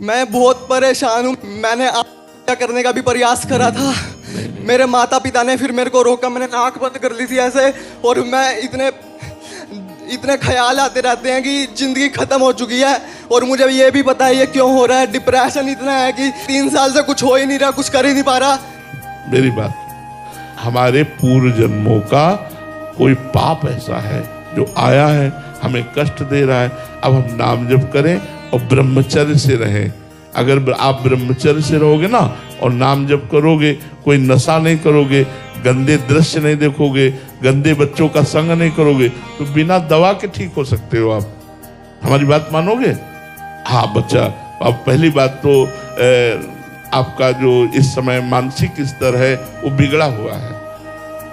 मैं बहुत परेशान हूँ। मैंने आत्महत्या करने का भी प्रयास करा था। मेरे माता पिता ने फिर मेरे को रोका। मैंने आंख बंद कर ली थी ऐसे, और मैं इतने ख्याल आते रहते हैं कि जिंदगी खत्म हो चुकी है। और मुझे ये भी पता है ये क्यों हो रहा है। डिप्रेशन इतना है कि 3 साल से कुछ हो ही नहीं रहा, कुछ कर ही नहीं पा रहा। मेरी बात, हमारे पूर्व जन्मों का कोई पाप ऐसा है जो आया है, हमें कष्ट दे रहा है। अब हम नाम जप करें और ब्रह्मचर्य से रहें। अगर आप ब्रह्मचर्य से रहोगे ना और नाम जप करोगे, कोई नशा नहीं करोगे, गंदे दृश्य नहीं देखोगे, गंदे बच्चों का संग नहीं करोगे, तो बिना दवा के ठीक हो सकते हो आप। हमारी बात मानोगे? हाँ बच्चा, अब पहली बात तो आपका जो इस समय मानसिक स्तर है वो बिगड़ा हुआ है,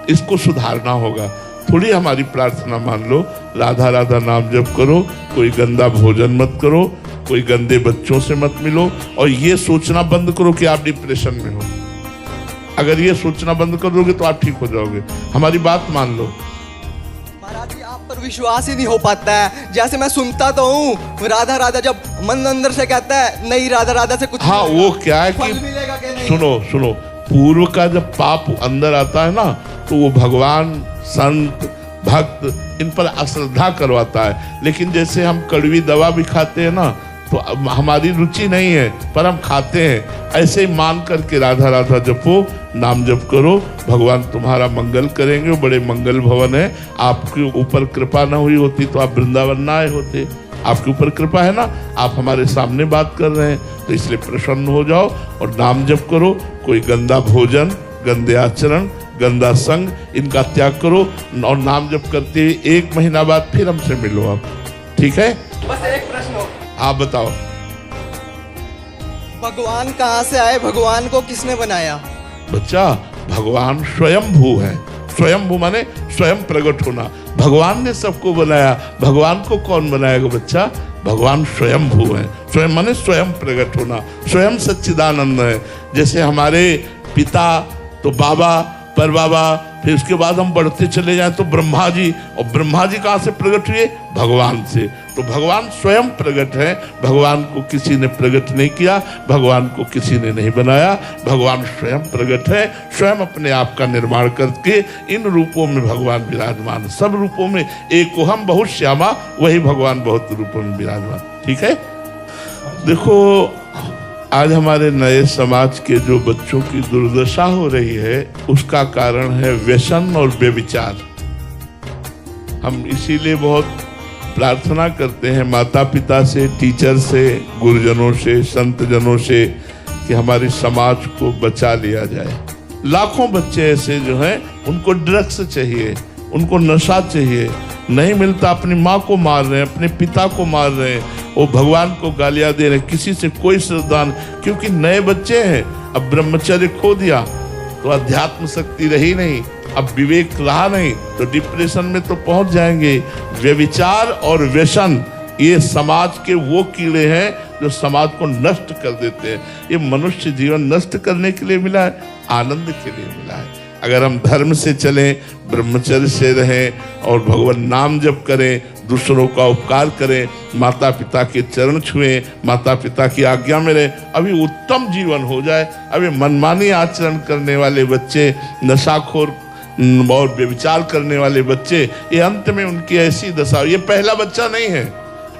इसको सुधारना होगा। थोड़ी हमारी प्रार्थना मान लो, राधा राधा नाम जप करो, कोई गंदा भोजन मत करो, कोई गंदे बच्चों से मत मिलो, और ये सोचना बंद करो कि आप डिप्रेशन में हो। अगर ये सोचना बंद कर दोगे तो आप ठीक हो जाओगे। हमारी बात मान लो। महाराज जी, आप पर विश्वास ही नहीं हो पाता है। जैसे मैं सुनता तो हूँ राधा राधा, जब मन अंदर से कहता है नहीं राधा राधा से कुछ हाँ, वो क्या है कि सुनो, पूर्व का जब पाप अंदर आता है ना, तो वो भगवान, संत, भक्त इन पर अश्रद्धा करवाता है। लेकिन जैसे हम कड़वी दवा भी खाते हैं ना, तो हमारी रुचि नहीं है पर हम खाते हैं। ऐसे ही मान करके राधा राधा जपो, नाम जप करो, भगवान तुम्हारा मंगल करेंगे। वो बड़े मंगल भवन है। आपके ऊपर कृपा ना हुई होती तो आप वृंदावन ना आए होते। आपके ऊपर कृपा है ना, आप हमारे सामने बात कर रहे हैं, तो इसलिए प्रसन्न हो जाओ और नाम जप करो। कोई गंदा भोजन, गंदे आचरण, गंदा संग, इनका त्याग करो और नाम जप करते 1 महीना बाद फिर हमसे मिलो आप, ठीक है? बस एक प्रश्न हो, आप बताओ, भगवान कहाँ से आए? भगवान को किसने बनाया? बच्चा, भगवान स्वयंभू है। स्वयंभू माने स्वयं प्रकट होना। भगवान ने सबको बनाया। भगवान को कौन बनाएगा बच्चा? भगवान स्वयंभू है। स्वयं माने स्वयं प्रकट होना, स्वयं सच्चिदानंद है। जैसे हमारे पिता तो बाबा, पर बाबा, फिर उसके बाद हम बढ़ते चले जाएं तो ब्रह्मा जी, और ब्रह्मा जी कहाँ से प्रकट हुए? भगवान से। तो भगवान स्वयं प्रकट है। भगवान को किसी ने प्रकट नहीं किया, भगवान को किसी ने नहीं बनाया। भगवान स्वयं प्रकट है। स्वयं अपने आप का निर्माण करके इन रूपों में भगवान विराजमान। सब रूपों में एको हम बहुत श्यामा, वही भगवान बहुत रूपों में विराजमान, ठीक है? देखो, आज हमारे नए समाज के जो बच्चों की दुर्दशा हो रही है, उसका कारण है व्यसन और व्यभिचार। हम इसीलिए बहुत प्रार्थना करते हैं माता पिता से, टीचर से, गुरुजनों से, संतजनों से कि हमारे समाज को बचा लिया जाए। लाखों बच्चे ऐसे जो हैं, उनको ड्रग्स चाहिए, उनको नशा चाहिए, नहीं मिलता अपनी माँ को मार रहे हैं, अपने पिता को मार रहे हैं, वो भगवान को गालियां दे रहे हैं, किसी से कोई श्रद्धा, क्योंकि नए बच्चे हैं। अब ब्रह्मचर्य खो दिया तो अध्यात्म शक्ति रही नहीं, अब विवेक रहा नहीं, तो डिप्रेशन में तो पहुंच जाएंगे। व्यभिचार और व्यसन ये समाज के वो कीड़े हैं जो समाज को नष्ट कर देते हैं। ये मनुष्य जीवन नष्ट करने के लिए मिला है, आनंद के लिए मिला है। अगर हम धर्म से चलें, ब्रह्मचर्य से रहें और भगवान नाम जप करें, दूसरों का उपकार करें, माता पिता के चरण छुएं, माता पिता की आज्ञा में रहें, अभी उत्तम जीवन हो जाए। अभी मनमानी आचरण करने वाले बच्चे, नशाखोर और व्यभिचार करने वाले बच्चे, ये अंत में उनकी ऐसी दशा। ये पहला बच्चा नहीं है,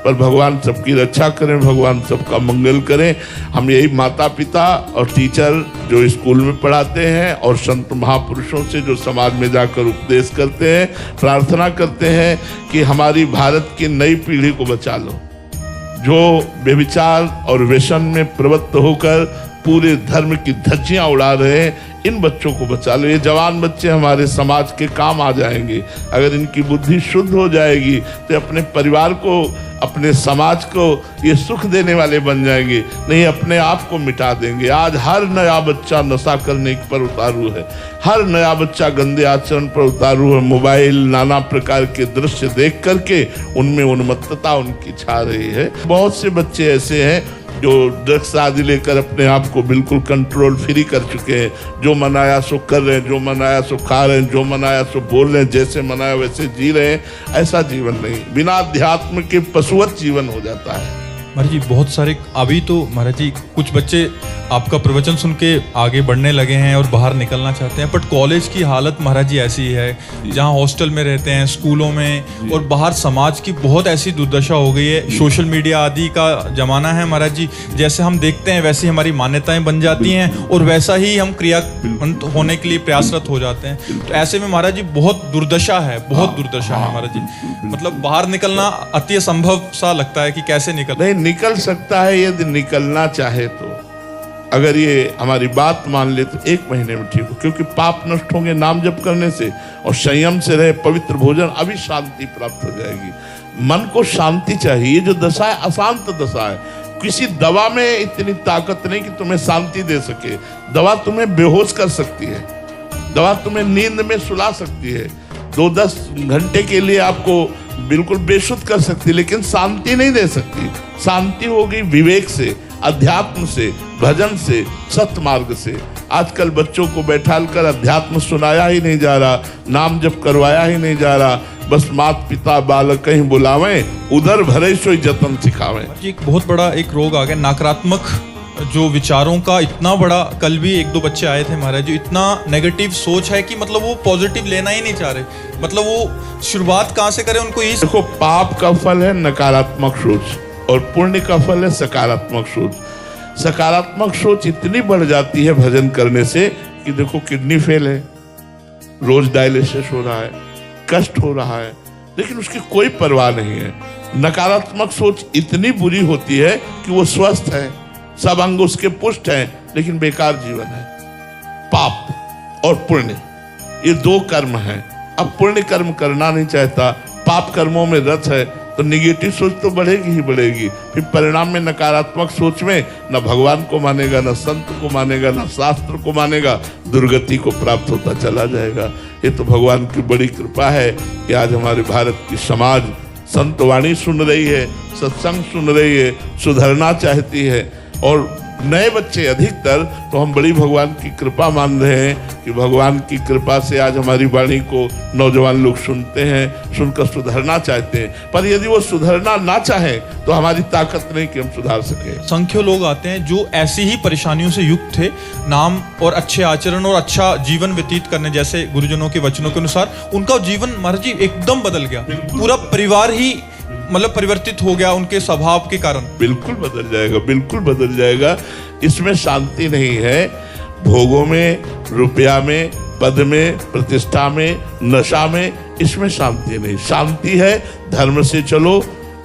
पर भगवान सबकी रक्षा करें, भगवान सबका मंगल करें। हम यही माता पिता और टीचर जो स्कूल में पढ़ाते हैं और संत महापुरुषों से जो समाज में जाकर उपदेश करते हैं, प्रार्थना करते हैं कि हमारी भारत की नई पीढ़ी को बचा लो, जो व्यभिचार और व्यसन में प्रवृत्त होकर पूरे धर्म की धज्जियां उड़ा रहे हैं, इन बच्चों को बचा लो। ये जवान बच्चे हमारे समाज के काम आ जाएंगे। अगर इनकी बुद्धि शुद्ध हो जाएगी तो अपने परिवार को, अपने समाज को ये सुख देने वाले बन जाएंगे, नहीं अपने आप को मिटा देंगे। आज हर नया बच्चा नशा करने पर उतारू है, हर नया बच्चा गंदे आचरण पर उतारू है। मोबाइल, नाना प्रकार के दृश्य देख करके उनमें उन्मत्तता उनकी छा रही है। बहुत से बच्चे ऐसे हैं जो ड्रग्स आदि लेकर अपने आप को बिल्कुल कंट्रोल फ्री कर चुके हैं। जो मनाया सो कर रहे हैं, जो मनाया सो खा रहे हैं, जो मनाया सो बोल रहे हैं, जैसे मनाया वैसे जी रहे हैं। ऐसा जीवन नहीं, बिना अध्यात्म के पशुवत जीवन हो जाता है। महाराज जी बहुत सारे अभी तो महाराज जी कुछ बच्चे आपका प्रवचन सुन के आगे बढ़ने लगे हैं और बाहर निकलना चाहते हैं, बट कॉलेज की हालत महाराज जी ऐसी है जहां हॉस्टल में रहते हैं, स्कूलों में, और बाहर समाज की बहुत ऐसी दुर्दशा हो गई है। सोशल मीडिया आदि का जमाना है महाराज जी, जैसे हम देखते हैं वैसी हमारी मान्यताएं बन जाती हैं और वैसा ही हम क्रियान्वित होने के लिए प्रयासरत हो जाते हैं। तो ऐसे में महाराज जी बहुत दुर्दशा है, बहुत दुर्दशा है महाराज जी। मतलब बाहर निकलना अति असंभव सा लगता है कि कैसे नहीं निकल सकता है यदि निकलना चाहे तो। अगर ये हमारी बात मान ले तो 1 महीने में ठीक हो, क्योंकि पाप नष्ट होंगे नाम जप करने से, और संयम से रहे, पवित्र भोजन, अभी शांति प्राप्त हो जाएगी। मन को शांति चाहिए। ये जो दशा है अशांत दशा है। किसी दवा में इतनी ताकत नहीं कि तुम्हें शांति दे सके। दवा तुम्हें बेहोश कर सकती है, दवा तुम्हें नींद में सुला सकती है, 2-10 घंटे के लिए आपको बिल्कुल बेसुध कर सकती है, लेकिन शांति नहीं दे सकती। शांति होगी विवेक से, अध्यात्म से, भजन से, सत्मार्ग से। आजकल बच्चों को बैठाल कर अध्यात्म सुनाया ही नहीं जा रहा, नाम जप करवाया ही नहीं जा रहा। बस माता पिता बालक कहीं बुलावें, उधर भरे सोई जतन सिखावें। एक बहुत बड़ा एक रोग आ गया नकारात्मक जो विचारों का, इतना बड़ा। कल भी 1-2 बच्चे आए थे महाराज जी, इतना नेगेटिव सोच है कि मतलब वो पॉजिटिव लेना ही नहीं चाह रहे। मतलब वो शुरुआत कहाँ से करें, उनको ये देखो, पाप का फल है नकारात्मक सोच और पुण्य का फल है सकारात्मक सोच। सकारात्मक सोच इतनी बढ़ जाती है भजन करने से कि देखो किडनी फेल है, रोज डायलिसिस हो रहा है, कष्ट हो रहा है, लेकिन उसकी कोई परवाह नहीं है। नकारात्मक सोच इतनी बुरी होती है कि वो स्वस्थ है, सब अंग उसके पुष्ट हैं, लेकिन बेकार जीवन है। पाप और पुण्य ये 2 कर्म हैं। अब पुण्य कर्म करना नहीं चाहता, पाप कर्मों में रत है, तो निगेटिव सोच तो बढ़ेगी ही बढ़ेगी। फिर परिणाम में नकारात्मक सोच में न भगवान को मानेगा, न संत को मानेगा, न शास्त्र को मानेगा, दुर्गति को प्राप्त होता चला जाएगा। ये तो भगवान की बड़ी कृपा है कि आज हमारे भारत की समाज संतवाणी सुन रही है, सत्संग सुन रही है, सुधरना चाहती है। और नए बच्चे अधिकतर तो हम बड़ी भगवान की कृपा मान रहे हैं कि भगवान की कृपा से आज हमारी वाणी को नौजवान लोग सुनते हैं, सुनकर सुधरना चाहते हैं। पर यदि वो सुधरना ना चाहें तो हमारी ताकत नहीं कि हम सुधार सके। संख्य लोग आते हैं जो ऐसी ही परेशानियों से युक्त थे, नाम और अच्छे आचरण और अच्छा जीवन व्यतीत करने जैसे गुरुजनों के वचनों के अनुसार उनका जीवन महाराज जी एकदम बदल गया। पूरा परिवार ही मतलब परिवर्तित हो गया उनके स्वभाव के कारण। बिल्कुल बदल जाएगा, बिल्कुल बदल जाएगा। इसमें शांति नहीं है। भोगों में, रुपया में, पद में, प्रतिष्ठा में, नशा में, इसमें शांति नहीं। शांति है धर्म से चलो,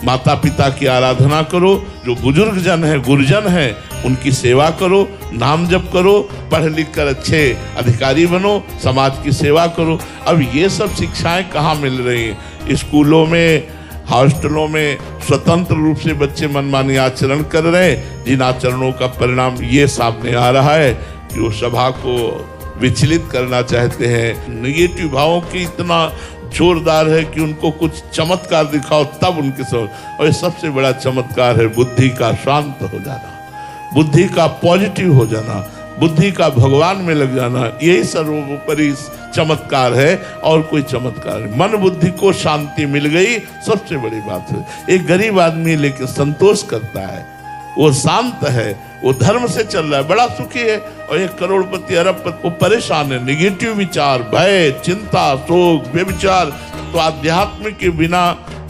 माता पिता की आराधना करो, जो बुजुर्ग जन है, गुरुजन है, उनकी सेवा करो, नाम जप करो, पढ़ लिख कर अच्छे अधिकारी बनो, समाज की सेवा करो। अब ये सब शिक्षाएं कहाँ मिल रही हैं? स्कूलों में, हॉस्टलों में स्वतंत्र रूप से बच्चे मनमानी आचरण कर रहे हैं, जिन आचरणों का परिणाम ये सामने आ रहा है कि वो सभा को विचलित करना चाहते हैं। निगेटिव भावों की इतना जोरदार है कि उनको कुछ चमत्कार दिखाओ तब उनके समझ। और ये सबसे बड़ा चमत्कार है बुद्धि का शांत हो जाना, बुद्धि का पॉजिटिव हो जाना, बुद्धि का भगवान में लग जाना। यही सर्वोपरि चमत्कार है और कोई चमत्कार नहीं। मन बुद्धि को शांति मिल गई, सबसे बड़ी बात है। एक गरीब आदमी लेकिन संतोष करता है, वो शांत है, वो धर्म से चल रहा है, बड़ा सुखी है। और एक करोड़पति अरबपति वो परेशान है, निगेटिव विचार, भय, चिंता, शोक, व्यभिचार। तो अध्यात्म के बिना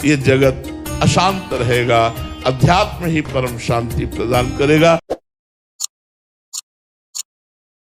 ये जगत अशांत रहेगा। अध्यात्म ही परम शांति प्रदान करेगा।